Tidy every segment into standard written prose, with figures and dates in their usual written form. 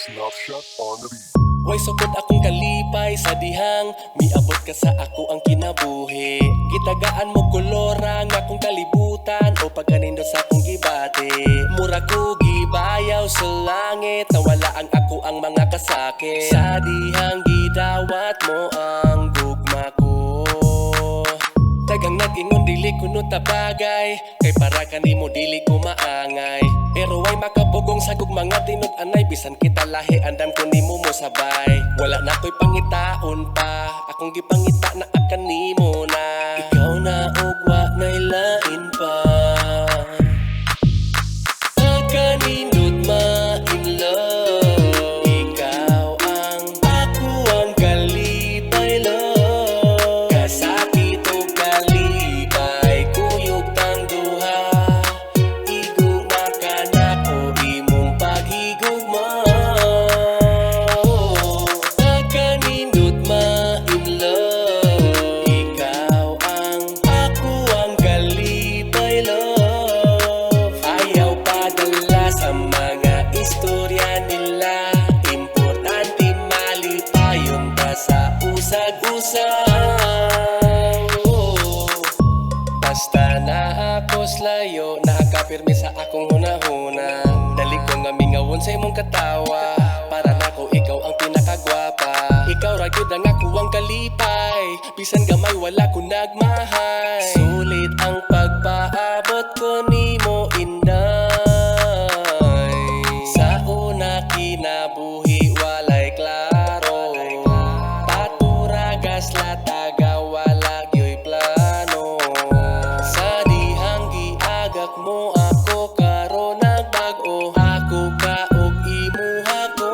Snapshot on the beat. Way sukod akong kalipay sa dihang miabot ka sa ako ang kinabuhi. Gitagaan mo kolora nga akong kalibutan o pagkanindot sa akong gibati. Mura ko gibayaw sa langit nawala ang ako ang mga kasakit. Sa dihang gidawat mo ang gugma ko. Dagang nag-ingon dili kuno tabagay kay para kanimo dili ko maangay. Pero ay makabugong sa mga tinud-anay bisan kita lahi andam ko nimo mo sabay. Wala na ko'y pangitaon pa akong gipangita na akan nimo na. Ikaw na ugwa nay lain pa. Akanindot ma-in love. Ikaw ang ako ang kalipay love. Kasakit o kalipay kuyog tang duha. Igug na ka na ko imong paghigugma. Akanindot ma-in love. Ikaw ang ako ang kalipay love. Ayaw padala sa mga istorya nila. Importante malipayon pa sa usag-usag. Basta na akos layo, nakapirmi sa akong hunahuna. Dali ko nga mingawon sa imong katawa. Para nako ikaw ang pinakagwapa. Ikaw ra gyud ang ako ang kalipay. Bisan gamay wala ko nagmahay. Sulit ang pagpaabot ko nimo inday. Sa una kinabuhi walay klaro. Paturagas lataga wala gyoy plano. Sa dihang giagak mo ako karon nagbag-o. Ako ka og imuha ko.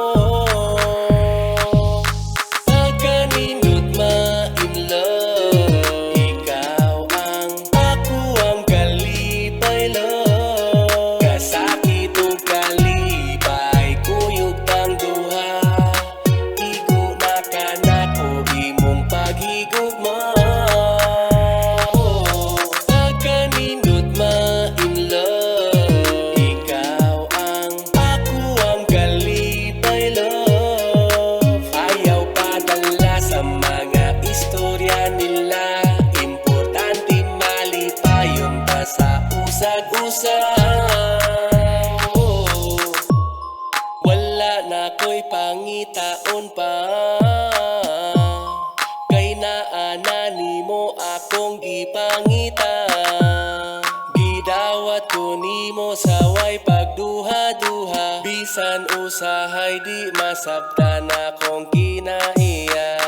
Akanindot ma-in love. Ikaw ang ako ang kalipay love. Kasakit o kalipay kuyog tang duha. Igo na ka na ko imong paghigugma. Akanindot ma-in love. Ikaw ang ako ang kalipay love. Ayaw padala sa mga istorya nila. Importante malipayon pa sa usag-usag. Wala na ko'y pangitaon pa. Kay naana nimo akong gipangita. Gidawat ko nimo sa way pagduha-duha. Bisan usahay di masabtan akong kinaiya.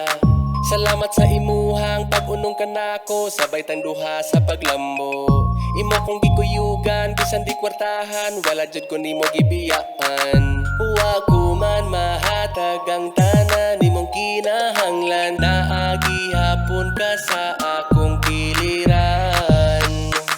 Salamat sa imuhang pag-unong ka nako. Sabay tang duha sa paglambo. Imo kong gikuyugan bisan di kwartahan. Wala jud ko nimo gibiyaan. Wa ko man mahatag ang tanan nimong kinahanglan. Naagi hapon ka sa akong piliran.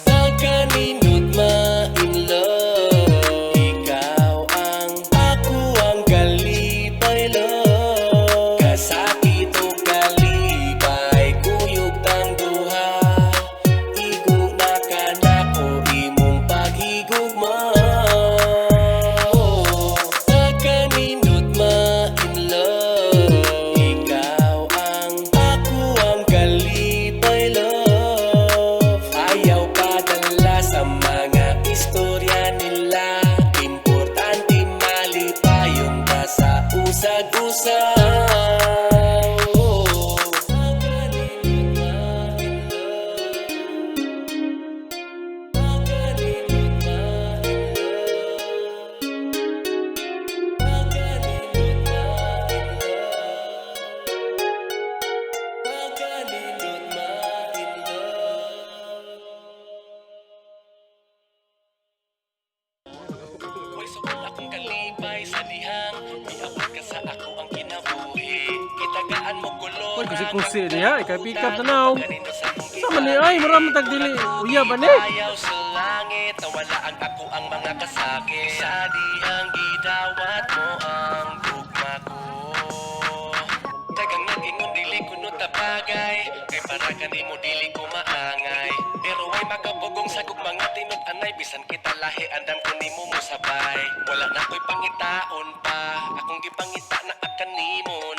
Akanindot ma-in love. Ikaw ang ako ang kalipay love. Kasakit o kalipay kuyog tang duha. Igo na ka na ko imong paghigugma. Akanindot ma-in love. Ikaw ang ako ang kalipay love. Ayaw padala sa mga istorya nila. Importante malipayon pa sa usag-usag. Akanindot ma-in love. Akanindot ma-in love. Akanindot ma-in love. Akanindot ma-in love. Way sukod akong kalipay sa dihang miabot ka sa ako ang kinabuhi. Kitagaan mo kolora. Uy, kusi-kusi niya, ika-pick up tanaw. Sama ni ay, maraming tagdili. Uya ba ni? Ayaw sa langit, nawala ang ako ang mga kasakit. Sa dihang gidawat mo ang gugma ko. Dagang nag-ingon dili kuno tabagay kay para kanimo dili ko maangay. Pero ay makabugong sa mga tinud anay bisan kita lahi andam ko nimo mo sabay. Wala na ko'y pangitaon pa, akong gipangita na akan nimo.